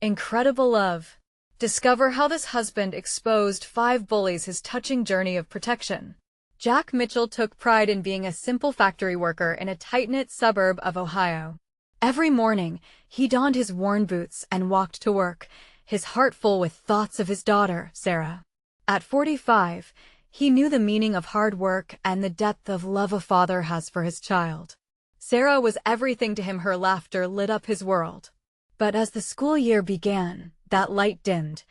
Incredible love. Discover how this husband exposed 5 bullies his touching journey of protection. Jack Mitchell took pride in being a simple factory worker in a tight-knit suburb of Ohio. Every morning, he donned his worn boots and walked to work, his heart full with thoughts of his daughter, Sarah. At 45, he knew the meaning of hard work and the depth of love a father has for his child. Sarah was everything to him. Her laughter lit up his world. But as the school year began, that light dimmed.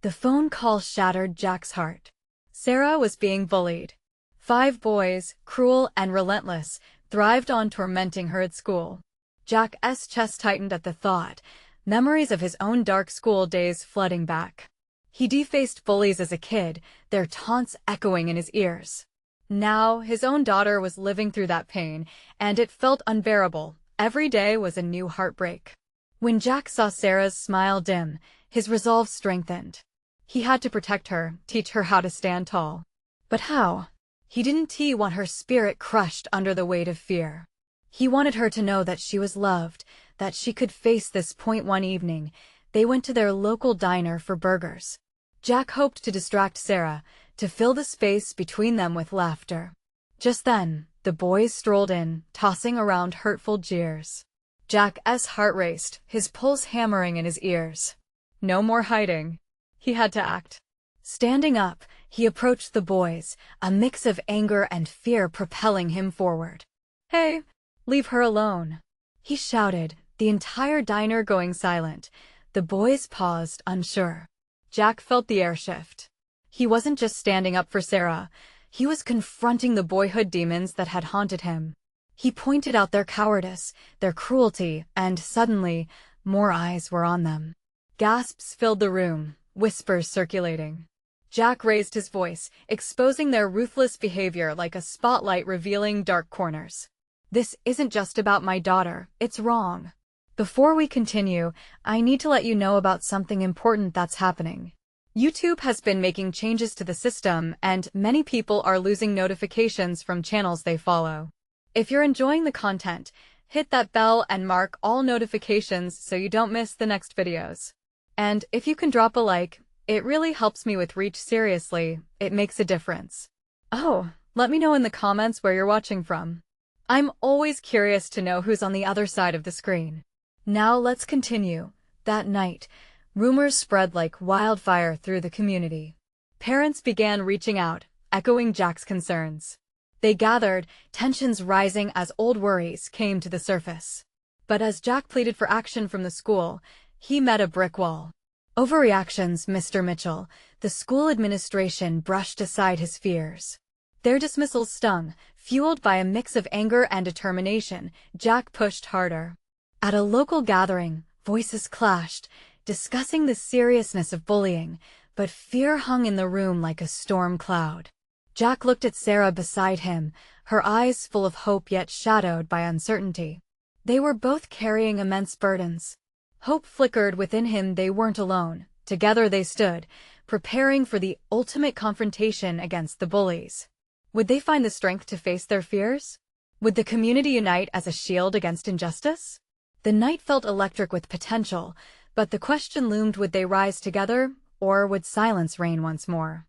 The phone call shattered Jack's heart. Sarah was being bullied. 5 boys, cruel and relentless, thrived on tormenting her at school. Jack's chest tightened at the thought, memories of his own dark school days flooding back. He defaced bullies as a kid, their taunts echoing in his ears. Now, his own daughter was living through that pain, and it felt unbearable. Every day was a new heartbreak. When Jack saw Sarah's smile dim, his resolve strengthened. He had to protect her, teach her how to stand tall. But how? He didn't want her spirit crushed under the weight of fear. He wanted her to know that she was loved, that she could face this point. One evening, they went to their local diner for burgers. Jack hoped to distract Sarah, to fill the space between them with laughter. Just then, the boys strolled in, tossing around hurtful jeers. Jack's heart raced, his pulse hammering in his ears. No more hiding. He had to act. Standing up, he approached the boys, a mix of anger and fear propelling him forward. "Hey, leave her alone," he shouted, the entire diner going silent. The boys paused, unsure. Jack felt the air shift. He wasn't just standing up for Sarah. He was confronting the boyhood demons that had haunted him. He pointed out their cowardice, their cruelty, and suddenly, more eyes were on them. Gasps filled the room, whispers circulating. Jack raised his voice, exposing their ruthless behavior like a spotlight revealing dark corners. "This isn't just about my daughter, it's wrong. Before we continue, I need to let you know about something important that's happening. YouTube has been making changes to the system, and many people are losing notifications from channels they follow. If you're enjoying the content, hit that bell and mark all notifications so you don't miss the next videos. And if you can drop a like, it really helps me with reach. Seriously, it makes a difference. Oh, let me know in the comments where you're watching from. I'm always curious to know who's on the other side of the screen. Now let's continue. That night, rumors spread like wildfire through the community. Parents began reaching out, echoing Jack's concerns. They gathered, tensions rising as old worries came to the surface. But as Jack pleaded for action from the school, he met a brick wall. "Overreactions, Mr. Mitchell," the school administration brushed aside his fears. Their dismissals stung, fueled by a mix of anger and determination. Jack pushed harder. At a local gathering, voices clashed, discussing the seriousness of bullying, but fear hung in the room like a storm cloud. Jack looked at Sarah beside him, her eyes full of hope yet shadowed by uncertainty. They were both carrying immense burdens. Hope flickered within him. They weren't alone. Together they stood, preparing for the ultimate confrontation against the bullies. Would they find the strength to face their fears? Would the community unite as a shield against injustice? The night felt electric with potential, but the question loomed: would they rise together, or would silence reign once more?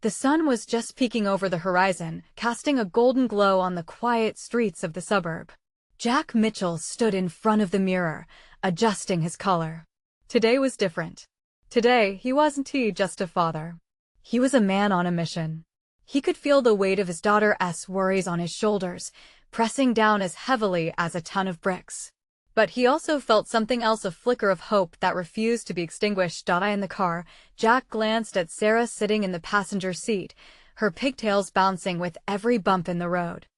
The sun was just peeking over the horizon, casting a golden glow on the quiet streets of the suburb. Jack Mitchell stood in front of the mirror, adjusting his color. Today was different. Today, he wasn't just a father. He was a man on a mission. He could feel the weight of his daughter's worries on his shoulders, pressing down as heavily as a ton of bricks. But he also felt something else, a flicker of hope that refused to be extinguished. In the car, Jack glanced at Sarah sitting in the passenger seat, her pigtails bouncing with every bump in the road.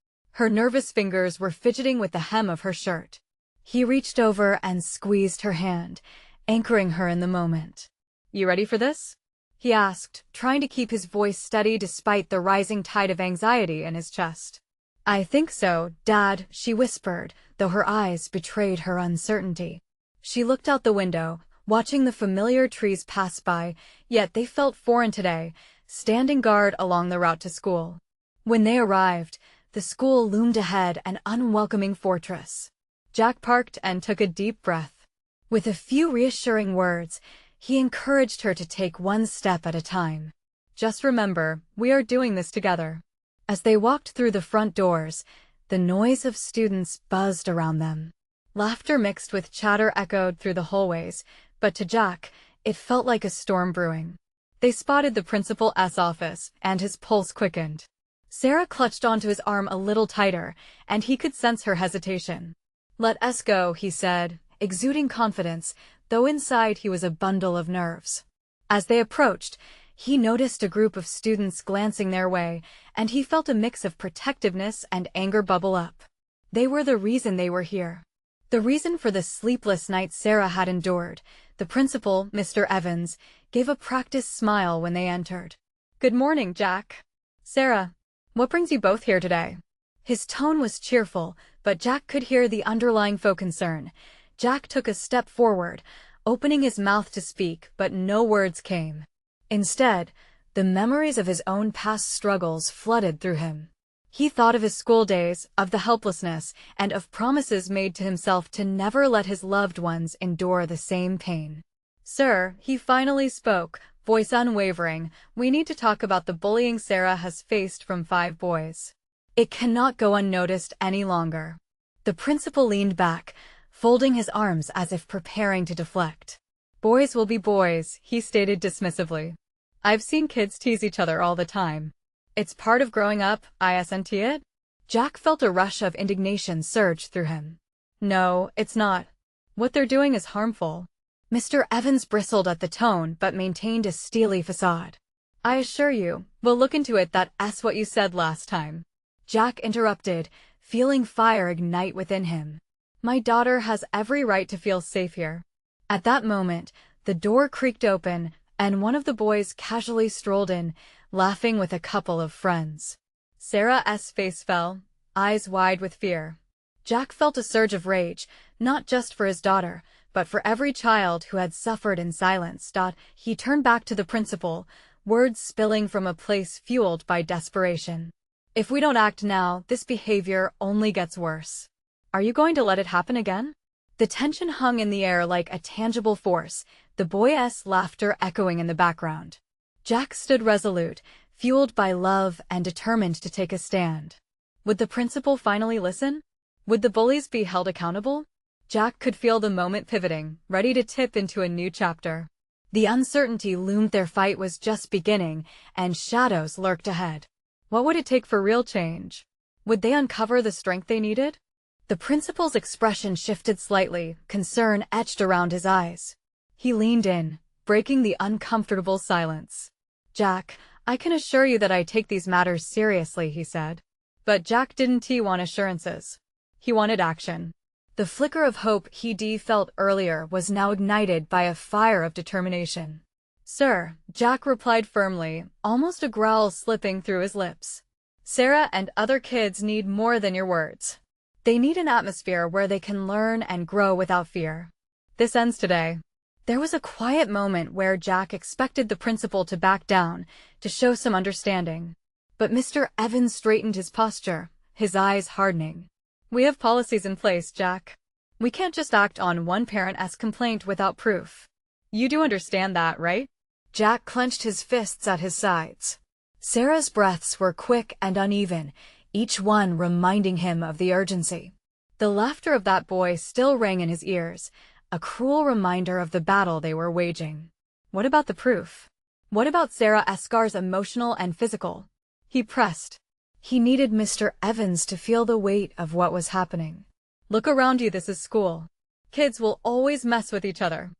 Her nervous fingers were fidgeting with the hem of her shirt. He reached over and squeezed her hand, anchoring her in the moment. "You ready for this?" he asked, trying to keep his voice steady despite the rising tide of anxiety in his chest. "I think so, Dad," she whispered, though her eyes betrayed her uncertainty. She looked out the window, watching the familiar trees pass by, yet they felt foreign today, standing guard along the route to school. When they arrived, the school loomed ahead, an unwelcoming fortress. Jack parked and took a deep breath. With a few reassuring words, he encouraged her to take one step at a time. Just remember, we are doing this together. As they walked through the front doors, the noise of students buzzed around them. Laughter mixed with chatter echoed through the hallways, but to Jack, it felt like a storm brewing. They spotted the principal's office, and his pulse quickened. Sarah clutched onto his arm a little tighter, and he could sense her hesitation. "Let us go," he said, exuding confidence, though inside he was a bundle of nerves. As they approached, he noticed a group of students glancing their way, and he felt a mix of protectiveness and anger bubble up. They were the reason they were here. The reason for the sleepless night Sarah had endured. The principal, Mr. Evans, gave a practiced smile when they entered. "Good morning, Jack. Sarah, what brings you both here today?" His tone was cheerful, but Jack could hear the underlying faux concern. Jack took a step forward, opening his mouth to speak, but no words came. Instead, the memories of his own past struggles flooded through him. He thought of his school days, of the helplessness, and of promises made to himself to never let his loved ones endure the same pain. "Sir," he finally spoke, voice unwavering, "we need to talk about the bullying Sarah has faced from 5 boys. It cannot go unnoticed any longer." The principal leaned back, folding his arms as if preparing to deflect. "Boys will be boys," he stated dismissively. "I've seen kids tease each other all the time. It's part of growing up, isn't it?" Jack felt a rush of indignation surge through him. "No, it's not. What they're doing is harmful." Mr. Evans bristled at the tone but maintained a steely facade. "I assure you, we'll look into it. That's what you said last time." Jack interrupted, feeling fire ignite within him. "My daughter has every right to feel safe here." At that moment, the door creaked open, and one of the boys casually strolled in, laughing with a couple of friends. Sarah's face fell, eyes wide with fear. Jack felt a surge of rage, not just for his daughter, but for every child who had suffered in silence. He turned back to the principal, words spilling from a place fueled by desperation. "If we don't act now, this behavior only gets worse. Are you going to let it happen again?" The tension hung in the air like a tangible force, the boy's laughter echoing in the background. Jack stood resolute, fueled by love and determined to take a stand. Would the principal finally listen? Would the bullies be held accountable? Jack could feel the moment pivoting, ready to tip into a new chapter. The uncertainty loomed. Their fight was just beginning, and shadows lurked ahead. What would it take for real change? Would they uncover the strength they needed? The principal's expression shifted slightly, concern etched around his eyes. He leaned in, breaking the uncomfortable silence. "Jack, I can assure you that I take these matters seriously," he said. But Jack didn't want assurances. He wanted action. The flicker of hope he'd felt earlier was now ignited by a fire of determination. "Sir," Jack replied firmly, almost a growl slipping through his lips. "Sarah and other kids need more than your words. They need an atmosphere where they can learn and grow without fear. This ends today." There was a quiet moment where Jack expected the principal to back down, to show some understanding. But Mr. Evans straightened his posture, his eyes hardening. "We have policies in place, Jack. We can't just act on one parent's complaint without proof. You do understand that, right?" Jack clenched his fists at his sides. Sarah's breaths were quick and uneven, each one reminding him of the urgency. The laughter of that boy still rang in his ears, a cruel reminder of the battle they were waging. What about the proof? What about Sarah's scars, emotional and physical? He pressed. He needed Mr. Evans to feel the weight of what was happening. "Look around you. This is school. Kids will always mess with each other.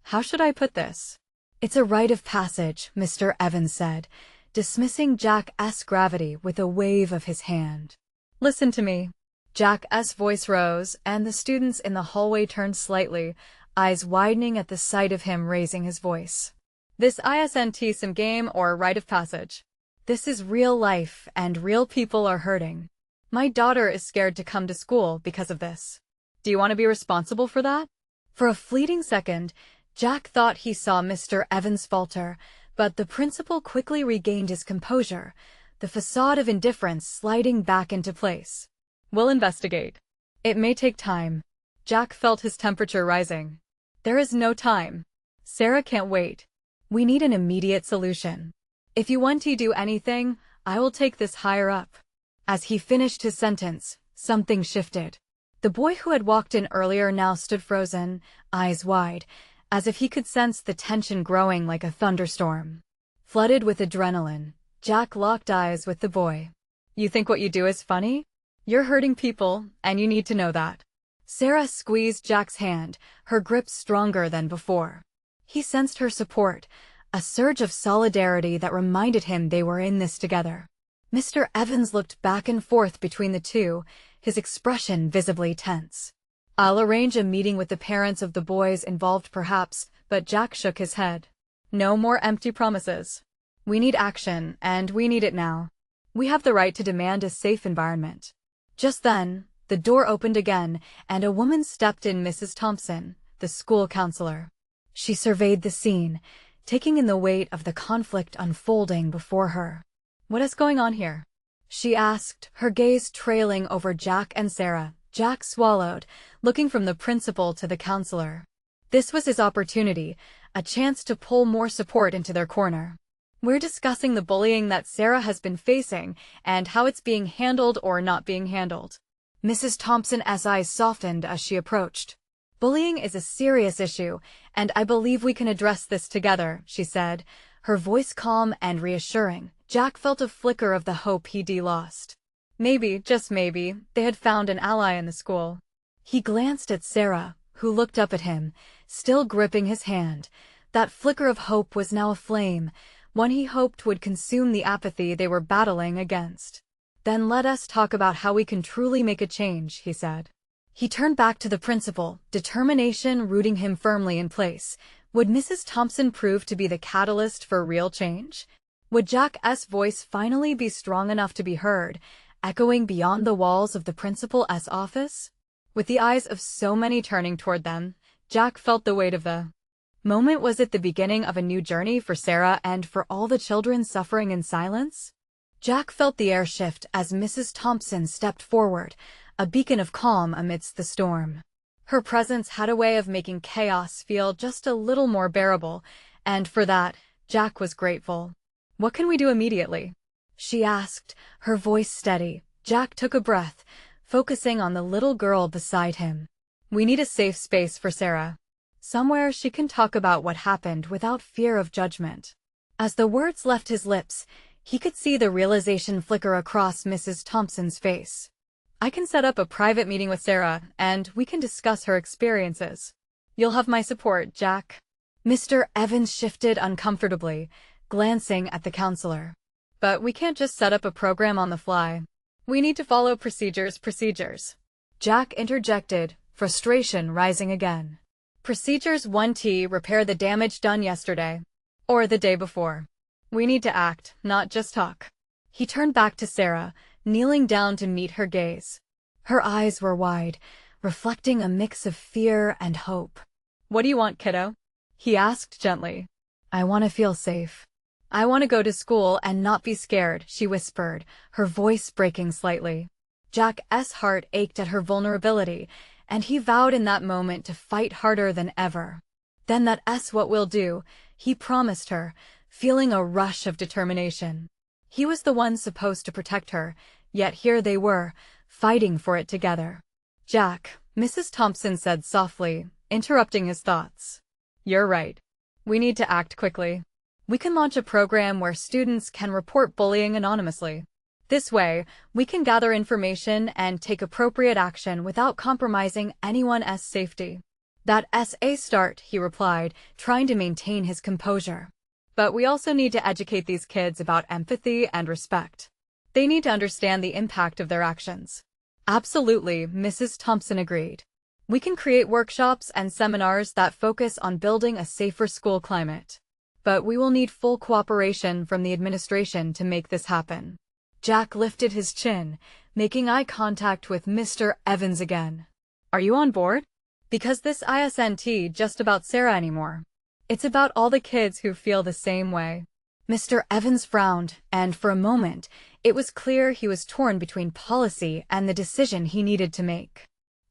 How should I put this? It's a rite of passage," Mr. Evans said, dismissing Jack's gravity with a wave of his hand. "Listen to me." Jack's voice rose, and the students in the hallway turned slightly, eyes widening at the sight of him raising his voice. "This isn't some game or rite of passage. This is real life, and real people are hurting. My daughter is scared to come to school because of this. Do you want to be responsible for that?" For a fleeting second, Jack thought he saw Mr. Evans falter, but the principal quickly regained his composure, the facade of indifference sliding back into place. "We'll investigate. It may take time. Jack felt his temperature rising. There is no time. Sarah can't wait. We need an immediate solution. If you want to do anything, I will take this higher up. As he finished his sentence, something shifted. The boy who had walked in earlier now stood frozen, eyes wide, as if he could sense the tension growing like a thunderstorm. Flooded with adrenaline, Jack locked eyes with the boy. You think what you do is funny? You're hurting people, and you need to know that. Sarah squeezed Jack's hand, her grip stronger than before. He sensed her support, a surge of solidarity that reminded him they were in this together. Mr. Evans looked back and forth between the two, his expression visibly tense. I'll arrange a meeting with the parents of the boys involved perhaps, but Jack shook his head. No more empty promises. We need action, and we need it now. We have the right to demand a safe environment. Just then, the door opened again, and a woman stepped in, Mrs. Thompson, the school counselor. She surveyed the scene, taking in the weight of the conflict unfolding before her. What is going on here? She asked, her gaze trailing over Jack and Sarah. Jack swallowed, looking from the principal to the counselor. This was his opportunity, a chance to pull more support into their corner. We're discussing the bullying that Sarah has been facing and how it's being handled or not being handled. Mrs. Thompson's eyes softened as she approached. Bullying is a serious issue, and I believe we can address this together, she said, her voice calm and reassuring. Jack felt a flicker of the hope he'd lost. Maybe, just maybe, they had found an ally in the school. He glanced at Sarah, who looked up at him, still gripping his hand. That flicker of hope was now a flame, one he hoped would consume the apathy they were battling against. Then let us talk about how we can truly make a change, he said. He turned back to the principal, determination rooting him firmly in place. Would Mrs. Thompson prove to be the catalyst for real change? Would Jack's voice finally be strong enough to be heard, echoing beyond the walls of the principal's office? With the eyes of so many turning toward them, Jack felt the weight of the moment. Was it the beginning of a new journey for Sarah and for all the children suffering in silence? Jack felt the air shift as Mrs. Thompson stepped forward, a beacon of calm amidst the storm. Her presence had a way of making chaos feel just a little more bearable, and for that, Jack was grateful. What can we do immediately? She asked, her voice steady. Jack took a breath, focusing on the little girl beside him. We need a safe space for Sarah. Somewhere she can talk about what happened without fear of judgment. As the words left his lips, he could see the realization flicker across Mrs. Thompson's face. I can set up a private meeting with Sarah, and we can discuss her experiences. You'll have my support, Jack. Mr. Evans shifted uncomfortably, glancing at the counselor. But we can't just set up a program on the fly. We need to follow procedures. Jack interjected, frustration rising again. Procedures 1T, repair the damage done yesterday. Or the day before. We need to act, not just talk. He turned back to Sarah, kneeling down to meet her gaze. Her eyes were wide, reflecting a mix of fear and hope. What do you want, kiddo? He asked gently. I want to feel safe. I want to go to school and not be scared, she whispered, her voice breaking slightly. Jack's heart ached at her vulnerability, and he vowed in that moment to fight harder than ever. Then that's what we'll do, he promised her, feeling a rush of determination. He was the one supposed to protect her, yet here they were, fighting for it together. Jack, Mrs. Thompson said softly, interrupting his thoughts. You're right. We need to act quickly. We can launch a program where students can report bullying anonymously. This way, we can gather information and take appropriate action without compromising anyone's safety. That's a start, he replied, trying to maintain his composure. But we also need to educate these kids about empathy and respect. They need to understand the impact of their actions. Absolutely, Mrs. Thompson agreed. We can create workshops and seminars that focus on building a safer school climate. But we will need full cooperation from the administration to make this happen. Jack lifted his chin, making eye contact with Mr. Evans again. Are you on board? Because this isn't just about Sarah anymore. It's about all the kids who feel the same way. Mr. Evans frowned, and for a moment, it was clear he was torn between policy and the decision he needed to make.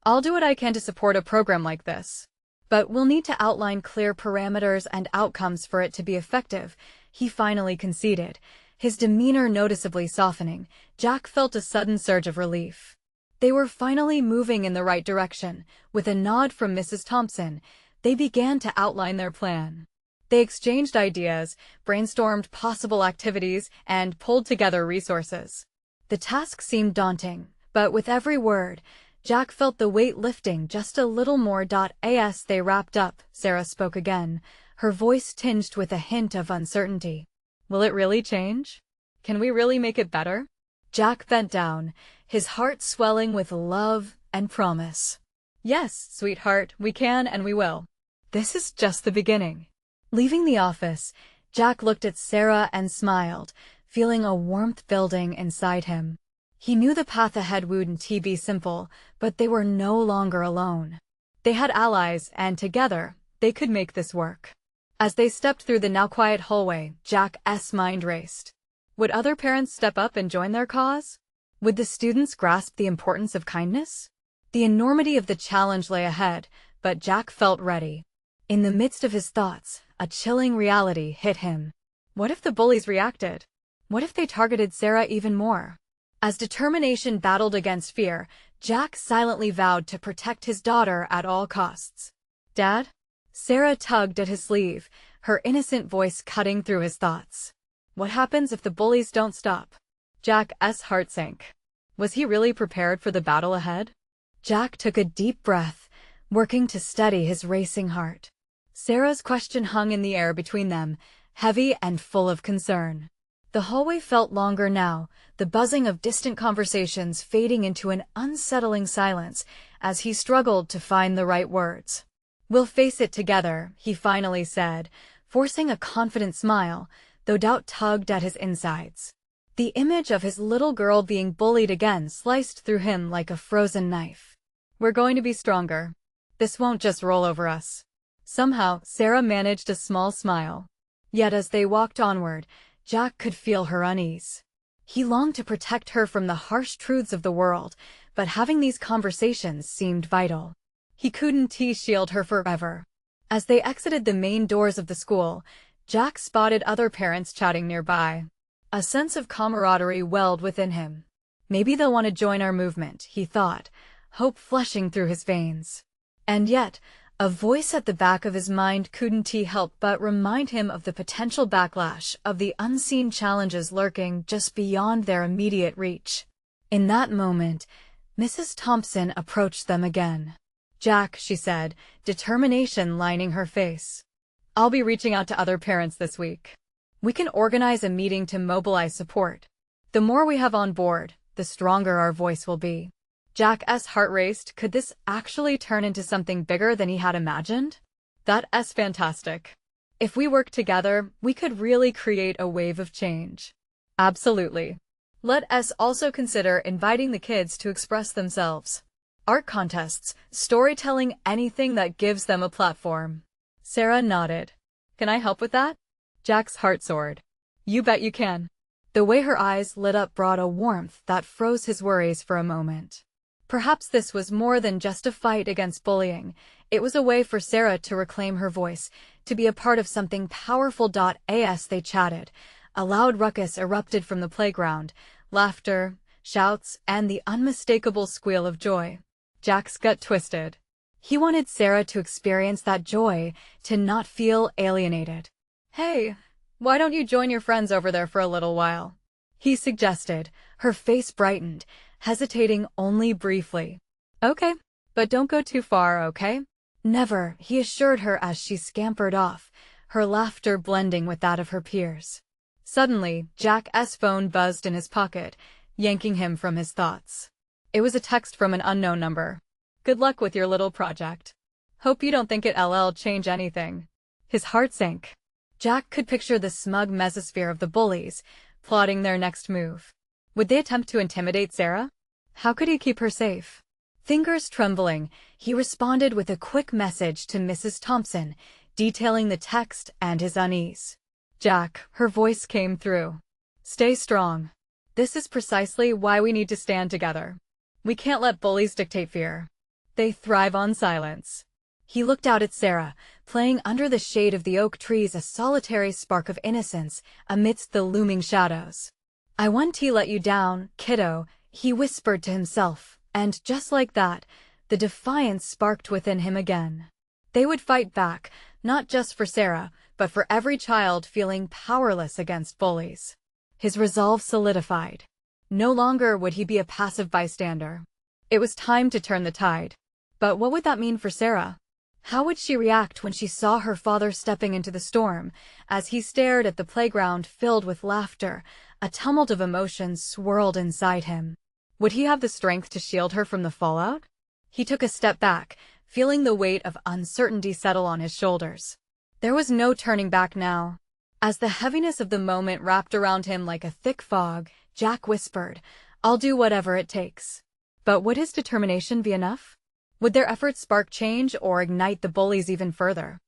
I'll do what I can to support a program like this. But we'll need to outline clear parameters and outcomes for it to be effective, he finally conceded. His demeanor noticeably softening, Jack felt a sudden surge of relief. They were finally moving in the right direction. With a nod from Mrs. Thompson, they began to outline their plan. They exchanged ideas, brainstormed possible activities, and pulled together resources. The task seemed daunting, but with every word, Jack felt the weight lifting just a little more. As they wrapped up, Sarah spoke again, her voice tinged with a hint of uncertainty. Will it really change? Can we really make it better? Jack bent down, his heart swelling with love and promise. Yes, sweetheart, we can and we will. This is just the beginning. Leaving the office, Jack looked at Sarah and smiled, feeling a warmth building inside him. He knew the path ahead wouldn't be simple, but they were no longer alone. They had allies, and together, they could make this work. As they stepped through the now quiet hallway, Jack's mind raced. Would other parents step up and join their cause? Would the students grasp the importance of kindness? The enormity of the challenge lay ahead, but Jack felt ready. In the midst of his thoughts, a chilling reality hit him. What if the bullies reacted? What if they targeted Sarah even more? As determination battled against fear, Jack silently vowed to protect his daughter at all costs. Dad? Sarah tugged at his sleeve, her innocent voice cutting through his thoughts. What happens if the bullies don't stop? Jack's heart sank. Was he really prepared for the battle ahead? Jack took a deep breath, working to steady his racing heart. Sarah's question hung in the air between them, heavy and full of concern. The hallway felt longer now, the buzzing of distant conversations fading into an unsettling silence as he struggled to find the right words. We'll face it together, he finally said, forcing a confident smile, though doubt tugged at his insides. The image of his little girl being bullied again sliced through him like a frozen knife. We're going to be stronger. This won't just roll over us. Somehow, Sarah managed a small smile. Yet as they walked onward, Jack could feel her unease. He longed to protect her from the harsh truths of the world, but having these conversations seemed vital. He couldn't shield her forever. As they exited the main doors of the school, Jack spotted other parents chatting nearby. A sense of camaraderie welled within him. Maybe they'll want to join our movement, he thought, hope flushing through his veins. And yet, a voice at the back of his mind couldn't help but remind him of the potential backlash of the unseen challenges lurking just beyond their immediate reach. In that moment, Mrs. Thompson approached them again. Jack, she said, determination lining her face. I'll be reaching out to other parents this week. We can organize a meeting to mobilize support. The more we have on board, the stronger our voice will be. Jack's heart raced. Could this actually turn into something bigger than he had imagined? That's fantastic. If we work together, we could really create a wave of change. Absolutely. Let us also consider inviting the kids to express themselves. Art contests, storytelling, anything that gives them a platform. Sarah nodded. Can I help with that? Jack's heart soared. You bet you can. The way her eyes lit up brought a warmth that froze his worries for a moment. Perhaps this was more than just a fight against bullying. It was a way for Sarah to reclaim her voice, to be a part of something powerful. As they chatted, a loud ruckus erupted from the playground, laughter, shouts, and the unmistakable squeal of joy. Jack's gut twisted. He wanted Sarah to experience that joy, to not feel alienated. Hey, why don't you join your friends over there for a little while? He suggested. Her face brightened, hesitating only briefly. Okay, but don't go too far, okay? Never, he assured her as she scampered off, her laughter blending with that of her peers. Suddenly, Jack's phone buzzed in his pocket, yanking him from his thoughts. It was a text from an unknown number. Good luck with your little project. Hope you don't think it'll change anything. His heart sank. Jack could picture the smug mesosphere of the bullies, plotting their next move. Would they attempt to intimidate Sarah? How could he keep her safe? Fingers trembling, he responded with a quick message to Mrs. Thompson, detailing the text and his unease. Jack, her voice came through. Stay strong. This is precisely why we need to stand together. We can't let bullies dictate fear. They thrive on silence. He looked out at Sarah, playing under the shade of the oak trees, a solitary spark of innocence amidst the looming shadows. "I want to let you down, kiddo," he whispered to himself, and just like that, the defiance sparked within him again. They would fight back, not just for Sarah, but for every child feeling powerless against bullies. His resolve solidified. No longer would he be a passive bystander. It was time to turn the tide. But what would that mean for Sarah? How would she react when she saw her father stepping into the storm? As he stared at the playground filled with laughter, a tumult of emotions swirled inside him. Would he have the strength to shield her from the fallout? He took a step back, feeling the weight of uncertainty settle on his shoulders. There was no turning back now. As the heaviness of the moment wrapped around him like a thick fog, Jack whispered, "I'll do whatever it takes." But would his determination be enough? Would their efforts spark change or ignite the bullies even further?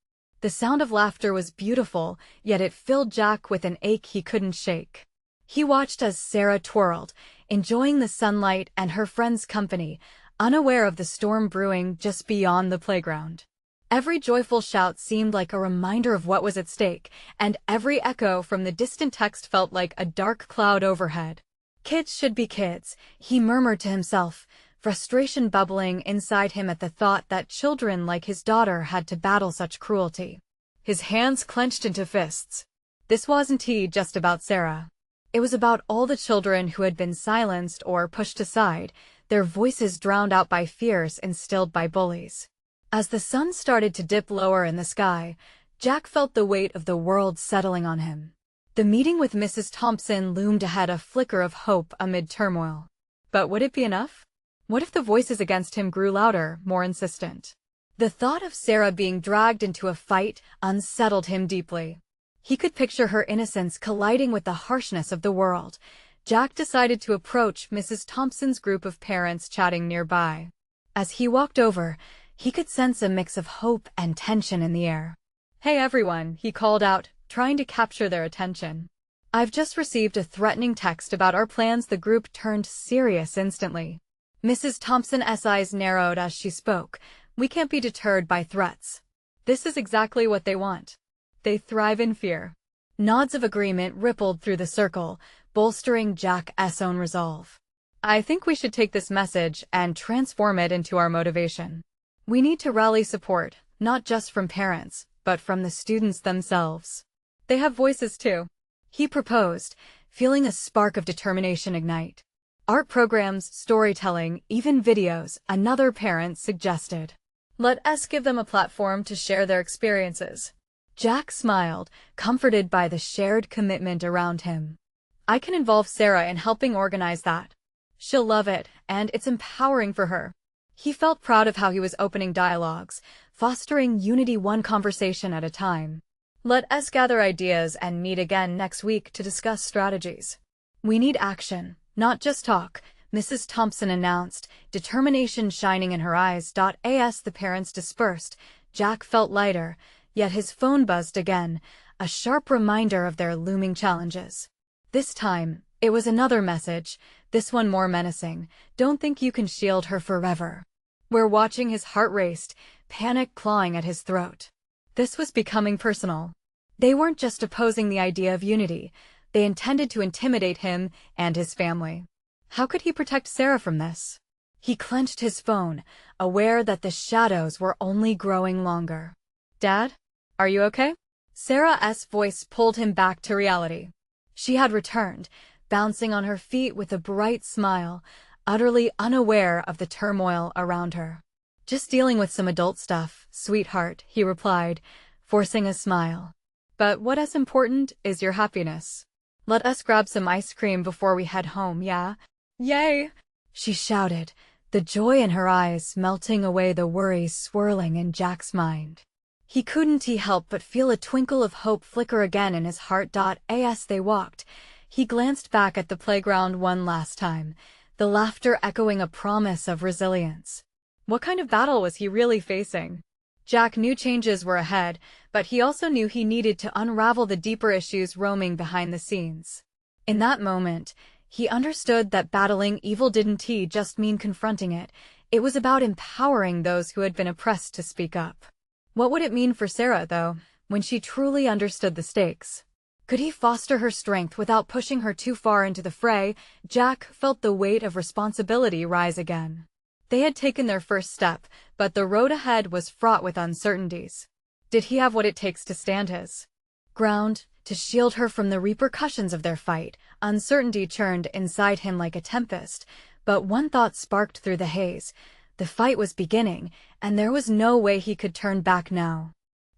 The sound of laughter was beautiful, yet it filled Jack with an ache he couldn't shake. He watched as Sarah twirled, enjoying the sunlight and her friends' company, unaware of the storm brewing just beyond the playground. Every joyful shout seemed like a reminder of what was at stake, and every echo from the distant text felt like a dark cloud overhead. "Kids should be kids," he murmured to himself, frustration bubbling inside him at the thought that children like his daughter had to battle such cruelty. His hands clenched into fists. This wasn't just about Sarah. It was about all the children who had been silenced or pushed aside, their voices drowned out by fears instilled by bullies. As the sun started to dip lower in the sky, Jack felt the weight of the world settling on him. The meeting with Mrs. Thompson loomed ahead, a flicker of hope amid turmoil. But would it be enough? What if the voices against him grew louder, more insistent? The thought of Sarah being dragged into a fight unsettled him deeply. He could picture her innocence colliding with the harshness of the world. Jack decided to approach Mrs. Thompson's group of parents chatting nearby. As he walked over, he could sense a mix of hope and tension in the air. "Hey everyone," he called out, trying to capture their attention. "I've just received a threatening text about our plans." The group turned serious instantly. Mrs. Thompson's eyes narrowed as she spoke. "We can't be deterred by threats. This is exactly what they want. They thrive in fear." Nods of agreement rippled through the circle, bolstering Jack's own resolve. "I think we should take this message and transform it into our motivation. We need to rally support, not just from parents, but from the students themselves. They have voices too," he proposed, feeling a spark of determination ignite. "Art programs, storytelling, even videos," another parent suggested. "Let us give them a platform to share their experiences." Jack smiled, comforted by the shared commitment around him. "I can involve Sarah in helping organize that. She'll love it, and it's empowering for her." He felt proud of how he was opening dialogues, fostering unity one conversation at a time. "Let us gather ideas and meet again next week to discuss strategies. We need action, not just talk," Mrs. Thompson announced, determination shining in her eyes. As the parents dispersed, Jack felt lighter, yet his phone buzzed again, a sharp reminder of their looming challenges. This time, it was another message, this one more menacing. "Don't think you can shield her forever." We're watching. His heart raced, panic clawing at his throat. This was becoming personal. They weren't just opposing the idea of unity, they intended to intimidate him and his family. How could he protect Sarah from this? He clenched his phone, aware that the shadows were only growing longer. "Dad? Are you okay?" Sarah's voice pulled him back to reality. She had returned, bouncing on her feet with a bright smile, utterly unaware of the turmoil around her. "Just dealing with some adult stuff, sweetheart," he replied, forcing a smile. "But what is important is your happiness. Let us grab some ice cream before we head home, yeah?" "Yay!" she shouted, the joy in her eyes melting away the worries swirling in Jack's mind. He couldn't help but feel a twinkle of hope flicker again in his heart. As they walked, he glanced back at the playground one last time, the laughter echoing a promise of resilience. What kind of battle was he really facing? Jack knew changes were ahead, but he also knew he needed to unravel the deeper issues roaming behind the scenes. In that moment, he understood that battling evil didn't just mean confronting it, It was about empowering those who had been oppressed to speak up. What would it mean for Sarah, though, when she truly understood the stakes? Could he foster her strength without pushing her too far into the fray? Jack felt the weight of responsibility rise again. They had taken their first step, but the road ahead was fraught with uncertainties. Did he have what it takes to stand his ground, to shield her from the repercussions of their fight? Uncertainty churned inside him like a tempest, but one thought sparked through the haze. The fight was beginning, and there was no way he could turn back now.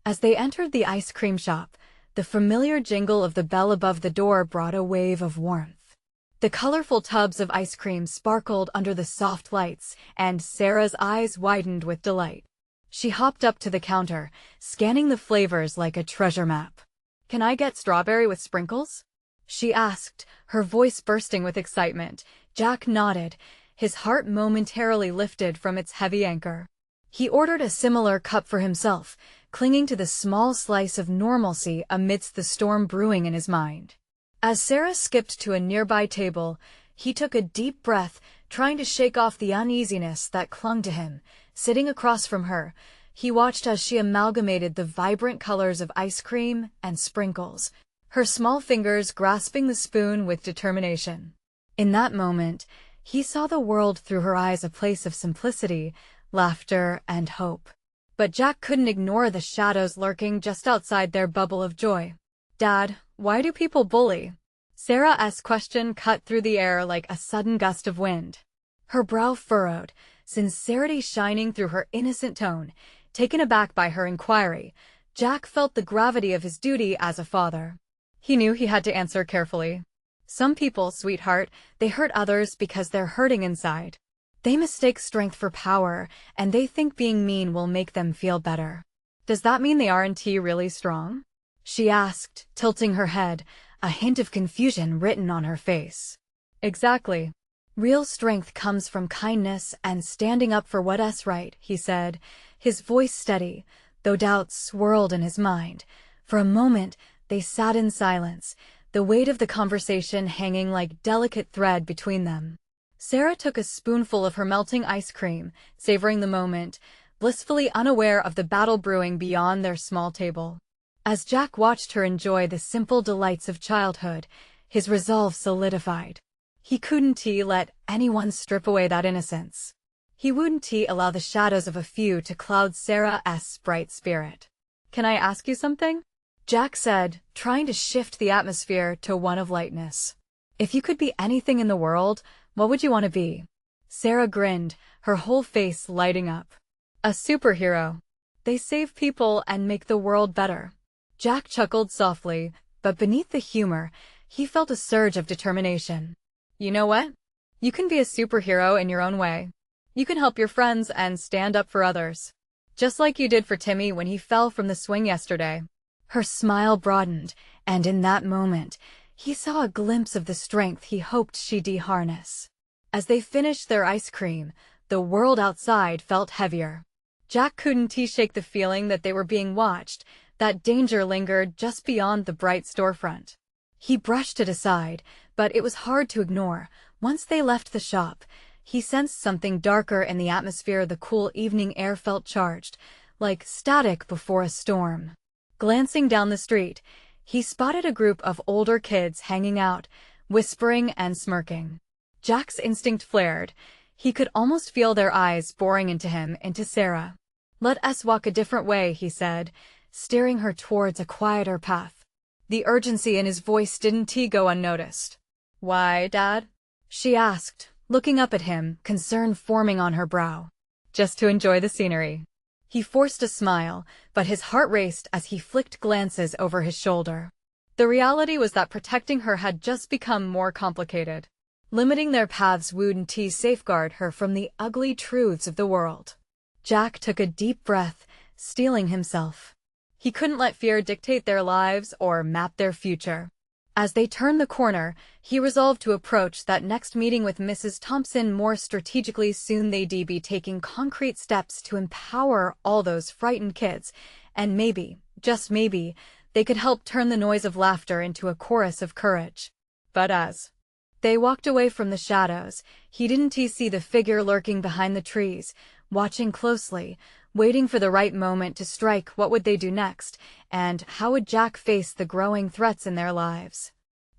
As they entered the ice cream shop, the familiar jingle of the bell above the door brought a wave of warmth. The colorful tubs of ice cream sparkled under the soft lights, and Sarah's eyes widened with delight. She hopped up to the counter, scanning the flavors like a treasure map. "Can I get strawberry with sprinkles?" she asked, her voice bursting with excitement. Jack nodded, his heart momentarily lifted from its heavy anchor. He ordered a similar cup for himself, clinging to the small slice of normalcy amidst the storm brewing in his mind. As Sarah skipped to a nearby table, he took a deep breath, trying to shake off the uneasiness that clung to him. Sitting across from her, he watched as she amalgamated the vibrant colors of ice cream and sprinkles, her small fingers grasping the spoon with determination. In that moment, he saw the world through her eyes, a place of simplicity, laughter, and hope. But Jack couldn't ignore the shadows lurking just outside their bubble of joy. "Dad, why do people bully?" Sarah's question cut through the air like a sudden gust of wind. Her brow furrowed, sincerity shining through her innocent tone. Taken aback by her inquiry, Jack felt the gravity of his duty as a father. He knew he had to answer carefully. "Some people, sweetheart, they hurt others because they're hurting inside. They mistake strength for power, and they think being mean will make them feel better." "Does that mean they aren't really strong?" she asked, tilting her head, a hint of confusion written on her face. "Exactly. Real strength comes from kindness and standing up for what's right," he said, his voice steady, though doubts swirled in his mind. For a moment, they sat in silence, the weight of the conversation hanging like delicate thread between them. Sarah took a spoonful of her melting ice cream, savoring the moment, blissfully unaware of the battle brewing beyond their small table. As Jack watched her enjoy the simple delights of childhood, his resolve solidified. He couldn't let anyone strip away that innocence. He wouldn't allow the shadows of a few to cloud Sarah's bright spirit. "Can I ask you something?" Jack said, trying to shift the atmosphere to one of lightness. "If you could be anything in the world, what would you want to be?" Sarah grinned, her whole face lighting up. "A superhero. They save people and make the world better." Jack chuckled softly, but beneath the humor, he felt a surge of determination. "You know what? You can be a superhero in your own way. You can help your friends and stand up for others. Just like you did for Timmy when he fell from the swing yesterday." Her smile broadened, and in that moment, he saw a glimpse of the strength he hoped she'd harness. As they finished their ice cream, the world outside felt heavier. Jack couldn't shake the feeling that they were being watched, that danger lingered just beyond the bright storefront. He brushed it aside, but it was hard to ignore. Once they left the shop, he sensed something darker in the atmosphere. The cool evening air felt charged, like static before a storm. Glancing down the street, he spotted a group of older kids hanging out, whispering and smirking. Jack's instinct flared. He could almost feel their eyes boring into him, into Sarah. "Let us walk a different way," he said, steering her towards a quieter path. The urgency in his voice didn't go unnoticed. "Why, Dad?" she asked, looking up at him, concern forming on her brow. "Just to enjoy the scenery." He forced a smile, but his heart raced as he flicked glances over his shoulder. The reality was that protecting her had just become more complicated. Limiting their paths wouldn't safeguard her from the ugly truths of the world. Jack took a deep breath, steeling himself. He couldn't let fear dictate their lives or map their future. As they turned the corner, he resolved to approach that next meeting with Mrs. Thompson more strategically. Soon they'd be taking concrete steps to empower all those frightened kids, and maybe, just maybe, they could help turn the noise of laughter into a chorus of courage. But as They walked away from the shadows. He didn't see the figure lurking behind the trees, watching closely, waiting for the right moment to strike. What would they do next, and how would Jack face the growing threats in their lives?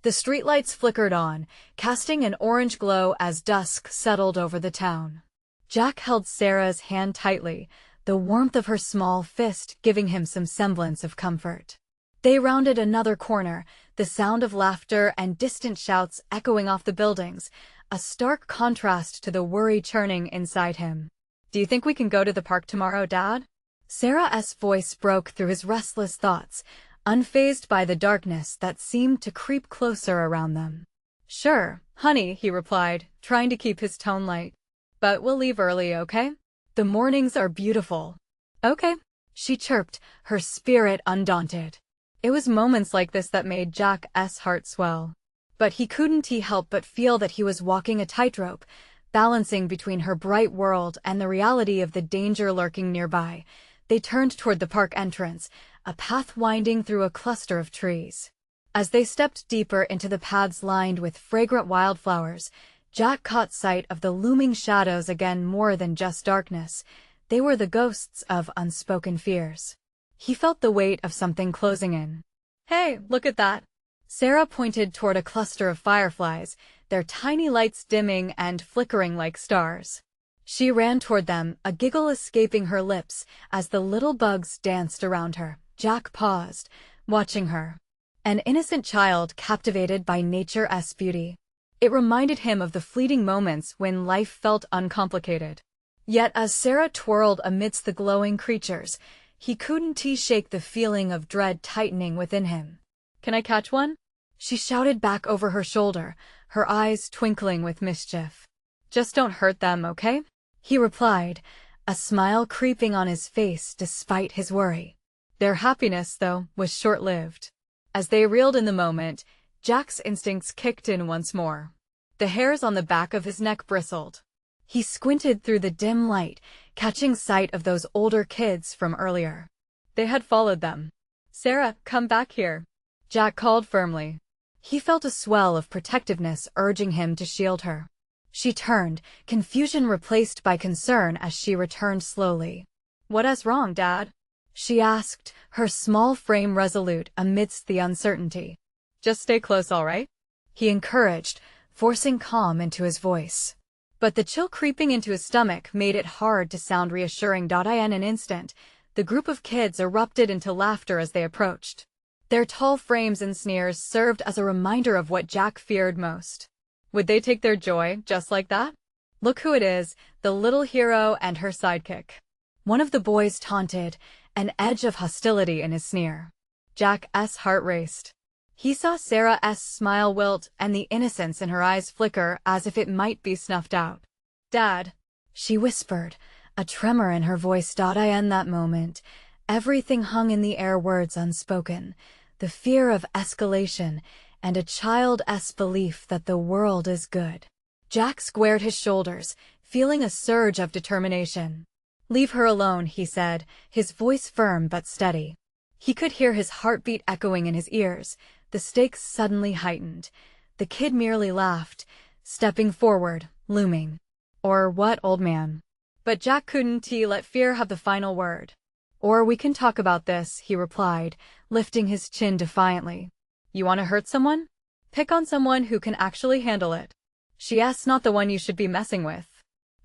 The streetlights flickered on, casting an orange glow as dusk settled over the town. Jack held Sarah's hand tightly, the warmth of her small fist giving him some semblance of comfort. They rounded another corner, the sound of laughter and distant shouts echoing off the buildings, a stark contrast to the worry churning inside him. "Do you think we can go to the park tomorrow, Dad?" Sarah's voice broke through his restless thoughts, unfazed by the darkness that seemed to creep closer around them. "Sure, honey," he replied, trying to keep his tone light. "But we'll leave early, okay? The mornings are beautiful." "Okay," she chirped, her spirit undaunted. It was moments like this that made Jack's heart swell. But he couldn't help but feel that he was walking a tightrope, balancing between her bright world and the reality of the danger lurking nearby. They turned toward the park entrance, a path winding through a cluster of trees. As they stepped deeper into the paths lined with fragrant wildflowers, Jack caught sight of the looming shadows again. More than just darkness, they were the ghosts of unspoken fears. He felt the weight of something closing in. "Hey, look at that!" Sarah pointed toward a cluster of fireflies, their tiny lights dimming and flickering like stars. She ran toward them, a giggle escaping her lips as the little bugs danced around her. Jack paused, watching her. An innocent child captivated by nature's beauty. It reminded him of the fleeting moments when life felt uncomplicated. Yet as Sarah twirled amidst the glowing creatures, he couldn't shake the feeling of dread tightening within him. "Can I catch one?" she shouted back over her shoulder, her eyes twinkling with mischief. "Just don't hurt them, okay?" he replied, a smile creeping on his face despite his worry. Their happiness, though, was short-lived. As they reeled in the moment, Jack's instincts kicked in once more. The hairs on the back of his neck bristled. He squinted through the dim light, catching sight of those older kids from earlier. They had followed them. "Sarah, come back here," Jack called firmly. He felt a swell of protectiveness urging him to shield her. She turned, confusion replaced by concern as she returned slowly. "What's wrong, Dad?" she asked, her small frame resolute amidst the uncertainty. "Just stay close, all right?" he encouraged, forcing calm into his voice. But the chill creeping into his stomach made it hard to sound reassuring. In an instant, the group of kids erupted into laughter as they approached. Their tall frames and sneers served as a reminder of what Jack feared most. Would they take their joy just like that? "Look who it is, the little hero and her sidekick," one of the boys taunted, an edge of hostility in his sneer. Jack's heart raced. He saw Sarah's smile wilt and the innocence in her eyes flicker as if it might be snuffed out. "Dad," she whispered, a tremor in her voice. In that moment, everything hung in the air, words unspoken, the fear of escalation, and a child's belief that the world is good. Jack squared his shoulders, feeling a surge of determination. "Leave her alone," he said, his voice firm but steady. He could hear his heartbeat echoing in his ears. The stakes suddenly heightened. The kid merely laughed, stepping forward, looming. "Or what, old man?" But Jack couldn't let fear have the final word. "Or we can talk about this," he replied, lifting his chin defiantly. "You want to hurt someone? Pick on someone who can actually handle it. She's not the one you should be messing with."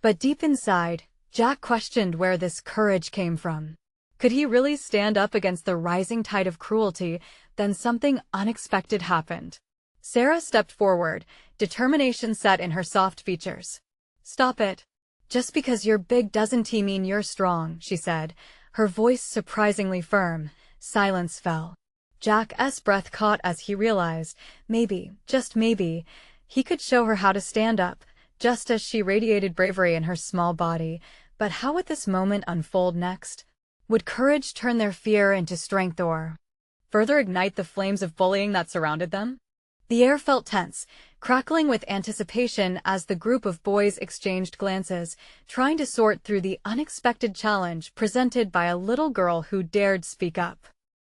But deep inside, Jack questioned where this courage came from. Could he really stand up against the rising tide of cruelty? Then something unexpected happened. Sarah stepped forward, determination set in her soft features. "Stop it. Just because you're big doesn't mean you're strong," she said, her voice surprisingly firm. Silence fell. Jack's breath caught as he realized, maybe, just maybe, he could show her how to stand up, just as she radiated bravery in her small body. But how would this moment unfold next? Would courage turn their fear into strength or further ignite the flames of bullying that surrounded them? The air felt tense, crackling with anticipation as the group of boys exchanged glances, trying to sort through the unexpected challenge presented by a little girl who dared speak up.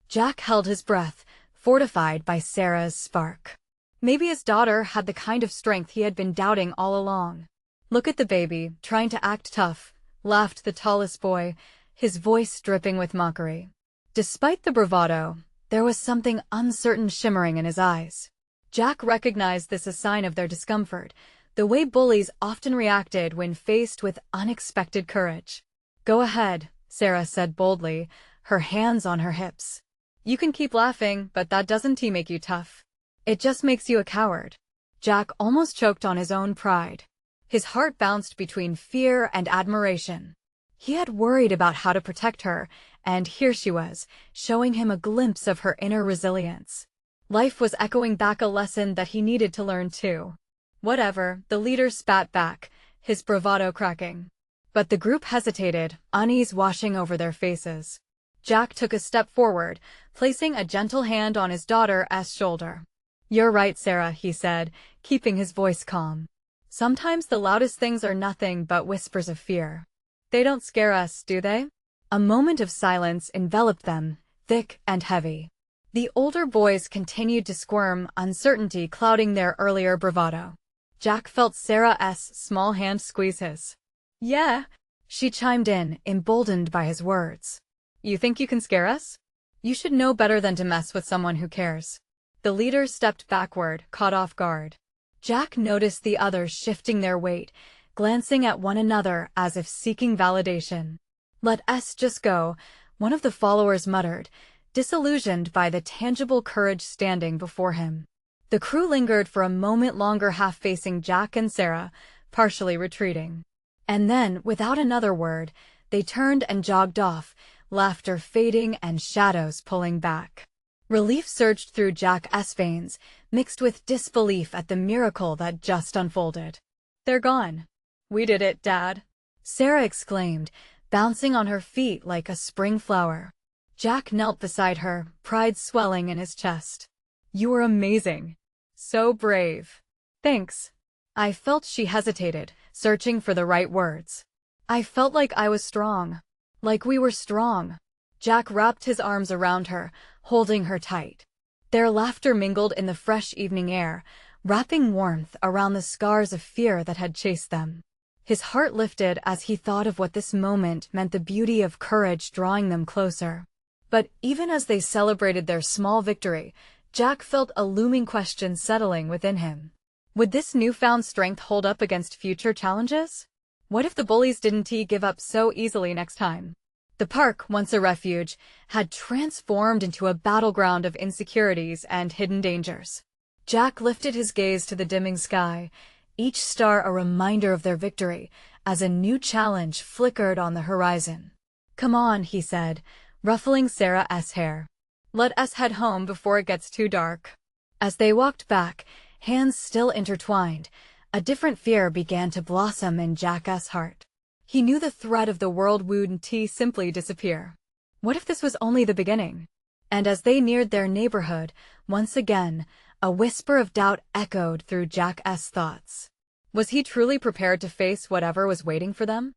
Jack held his breath, fortified by Sarah's spark. Maybe his daughter had the kind of strength he had been doubting all along. "Look at the baby, trying to act tough," laughed the tallest boy, his voice dripping with mockery. Despite the bravado, there was something uncertain shimmering in his eyes. Jack recognized this as a sign of their discomfort, the way bullies often reacted when faced with unexpected courage. "Go ahead," Sarah said boldly, her hands on her hips. "You can keep laughing, but that doesn't make you tough. It just makes you a coward." Jack almost choked on his own pride. His heart bounced between fear and admiration. He had worried about how to protect her, and here she was, showing him a glimpse of her inner resilience. Life was echoing back a lesson that he needed to learn too. "Whatever," the leader spat back, his bravado cracking. But the group hesitated, unease washing over their faces. Jack took a step forward, placing a gentle hand on his daughter's shoulder. "You're right, Sarah," he said, keeping his voice calm. "Sometimes the loudest things are nothing but whispers of fear. They don't scare us, do they?" A moment of silence enveloped them, thick and heavy. The older boys continued to squirm, uncertainty clouding their earlier bravado. Jack felt Sarah's small hand squeeze his. "Yeah," she chimed in, emboldened by his words. "You think you can scare us? You should know better than to mess with someone who cares." The leader stepped backward, caught off guard. Jack noticed the others shifting their weight, glancing at one another as if seeking validation. "Let us just go," one of the followers muttered, disillusioned by the tangible courage standing before him. The crew lingered for a moment longer, half facing Jack and Sarah, partially retreating. And then, without another word, they turned and jogged off, laughter fading and shadows pulling back. Relief surged through Jack's veins, mixed with disbelief at the miracle that just unfolded. "They're gone. We did it, Dad," Sarah exclaimed, bouncing on her feet like a spring flower. Jack knelt beside her, pride swelling in his chest. "You were amazing. So brave." "Thanks." I felt she hesitated, searching for the right words. "I felt like I was strong. Like we were strong." Jack wrapped his arms around her, holding her tight. Their laughter mingled in the fresh evening air, wrapping warmth around the scars of fear that had chased them. His heart lifted as he thought of what this moment meant, the beauty of courage drawing them closer. But even as they celebrated their small victory, Jack felt a looming question settling within him. Would this newfound strength hold up against future challenges? What if the bullies didn't give up so easily next time? The park, once a refuge, had transformed into a battleground of insecurities and hidden dangers. Jack lifted his gaze to the dimming sky, each star a reminder of their victory, as a new challenge flickered on the horizon. "Come on," he said, ruffling Sarah's hair. "Let us head home before it gets too dark." As they walked back, hands still intertwined, a different fear began to blossom in Jack's heart. He knew the threat of the world wouldn't simply disappear. What if this was only the beginning? And as they neared their neighborhood, once again, a whisper of doubt echoed through Jack's thoughts. Was he truly prepared to face whatever was waiting for them?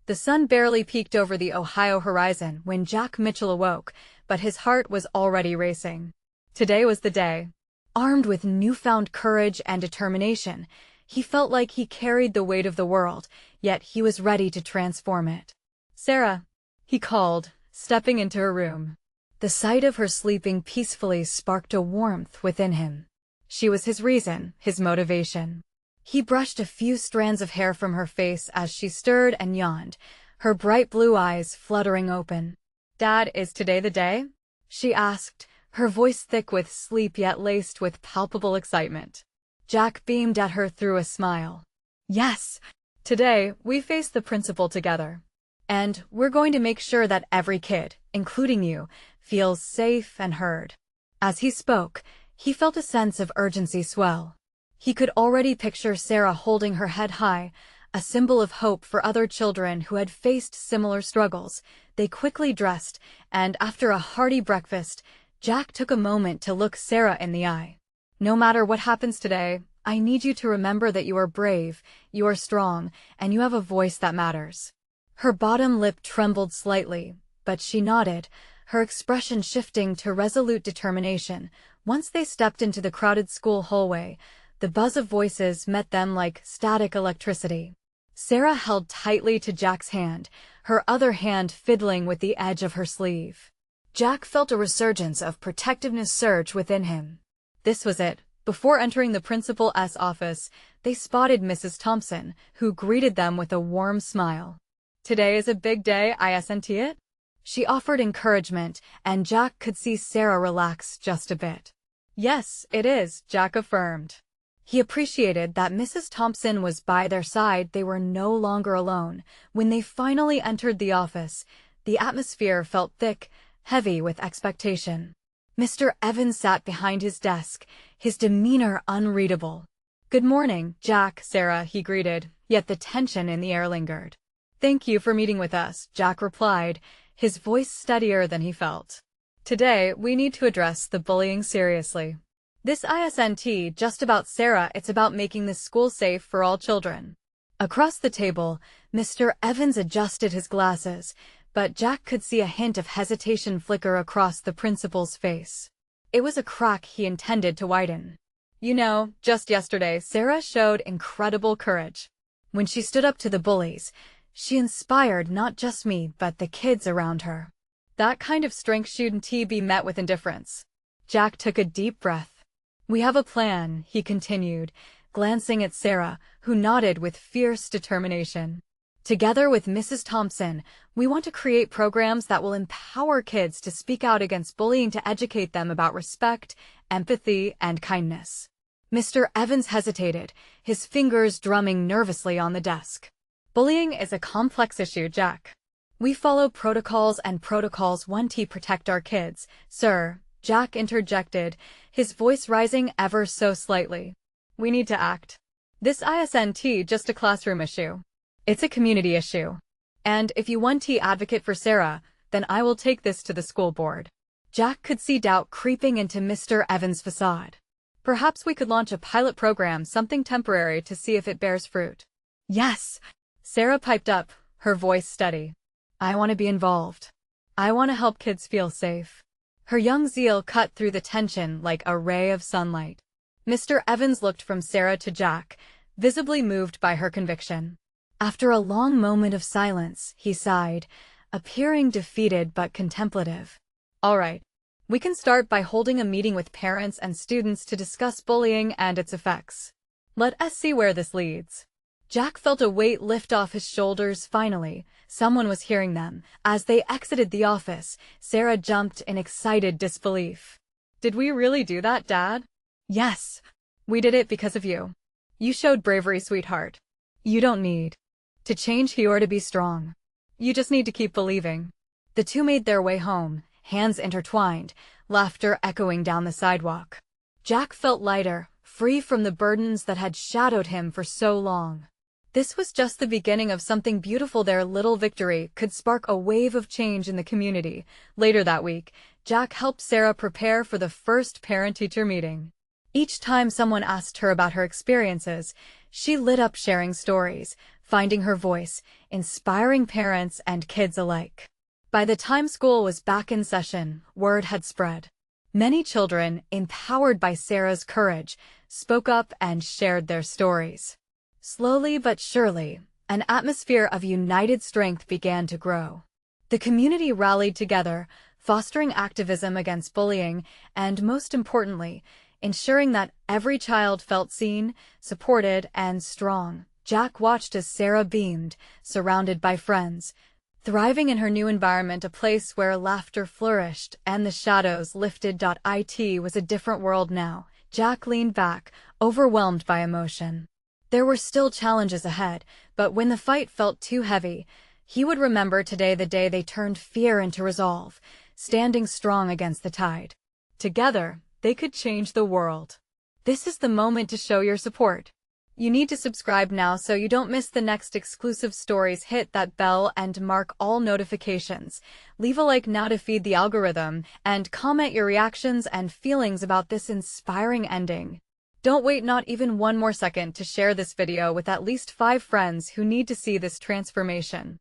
The sun barely peeked over the Ohio horizon when Jack Mitchell awoke, but his heart was already racing. Today was the day. Armed with newfound courage and determination, he felt like he carried the weight of the world, yet he was ready to transform it. "Sarah," he called, stepping into her room. The sight of her sleeping peacefully sparked a warmth within him. She was his reason, his motivation. He brushed a few strands of hair from her face as she stirred and yawned, her bright blue eyes fluttering open. "Dad, is today the day?" she asked, her voice thick with sleep yet laced with palpable excitement. Jack beamed at her through a smile. "Yes, today we face the principal together. And we're going to make sure that every kid, including you, feels safe and heard." As he spoke, he felt a sense of urgency swell. He could already picture Sarah holding her head high, a symbol of hope for other children who had faced similar struggles. They quickly dressed, and after a hearty breakfast, Jack took a moment to look Sarah in the eye. "No matter what happens today, I need you to remember that you are brave, you are strong, and you have a voice that matters." Her bottom lip trembled slightly, but she nodded, her expression shifting to resolute determination. Once they stepped into the crowded school hallway, the buzz of voices met them like static electricity. Sarah held tightly to Jack's hand, her other hand fiddling with the edge of her sleeve. Jack felt a resurgence of protectiveness surge within him. This was it. Before entering the principal's office, they spotted Mrs. Thompson, who greeted them with a warm smile. "Today is a big day, isn't it?" She offered encouragement, and Jack could see Sarah relax just a bit. "Yes, it is," Jack affirmed. He appreciated that Mrs. Thompson was by their side. They were no longer alone. When they finally entered the office, the atmosphere felt thick, heavy with expectation. Mr. Evans sat behind his desk, his demeanor unreadable. "Good morning, Jack, Sarah," he greeted, yet the tension in the air lingered. "Thank you for meeting with us," Jack replied, his voice steadier than he felt. "Today, we need to address the bullying seriously. This isn't just about Sarah, it's about making this school safe for all children." Across the table, Mr. Evans adjusted his glasses, but Jack could see a hint of hesitation flicker across the principal's face. It was a crack he intended to widen. "You know, just yesterday, Sarah showed incredible courage. When she stood up to the bullies, she inspired not just me, but the kids around her. That kind of strength shouldn't be met with indifference." Jack took a deep breath. "We have a plan," he continued, glancing at Sarah, who nodded with fierce determination. "Together with Mrs. Thompson, we want to create programs that will empower kids to speak out against bullying, to educate them about respect, empathy, and kindness." Mr. Evans hesitated, his fingers drumming nervously on the desk. "Bullying is a complex issue, Jack. We follow protocols, and protocols want to protect our kids, sir," Jack interjected, his voice rising ever so slightly. "We need to act. This isn't just a classroom issue. It's a community issue. And if you want to advocate for Sarah, then I will take this to the school board." Jack could see doubt creeping into Mr. Evans' facade. "Perhaps we could launch a pilot program, something temporary, to see if it bears fruit." "Yes," Sarah piped up, her voice steady. "I want to be involved. I want to help kids feel safe." Her young zeal cut through the tension like a ray of sunlight. Mr. Evans looked from Sarah to Jack, visibly moved by her conviction. After a long moment of silence, he sighed, appearing defeated but contemplative. "All right. We can start by holding a meeting with parents and students to discuss bullying and its effects. Let us see where this leads." Jack felt a weight lift off his shoulders. Finally, someone was hearing them. As they exited the office, Sarah jumped in excited disbelief. "Did we really do that, Dad?" "Yes. We did it because of you. You showed bravery, sweetheart. You don't need to change who you are to be strong. You just need to keep believing." The two made their way home, hands intertwined, laughter echoing down the sidewalk. Jack felt lighter, free from the burdens that had shadowed him for so long. This was just the beginning of something beautiful. Their little victory could spark a wave of change in the community. Later that week, Jack helped Sarah prepare for the first parent-teacher meeting. Each time someone asked her about her experiences, she lit up sharing stories, finding her voice, inspiring parents and kids alike. By the time school was back in session, word had spread. Many children, empowered by Sarah's courage, spoke up and shared their stories. Slowly but surely, an atmosphere of united strength began to grow. The community rallied together, fostering activism against bullying and, most importantly, ensuring that every child felt seen, supported, and strong. Jack watched as Sarah beamed, surrounded by friends, thriving in her new environment, a place where laughter flourished and the shadows lifted. It was a different world now. Jack leaned back, overwhelmed by emotion. There were still challenges ahead, but when the fight felt too heavy, he would remember today, the day they turned fear into resolve, standing strong against the tide. Together, they could change the world. This is the moment to show your support. You need to subscribe now so you don't miss the next exclusive stories. Hit that bell and mark all notifications. Leave a like now to feed the algorithm, and comment your reactions and feelings about this inspiring ending. Don't wait not even one more second to share this video with at least 5 friends who need to see this transformation.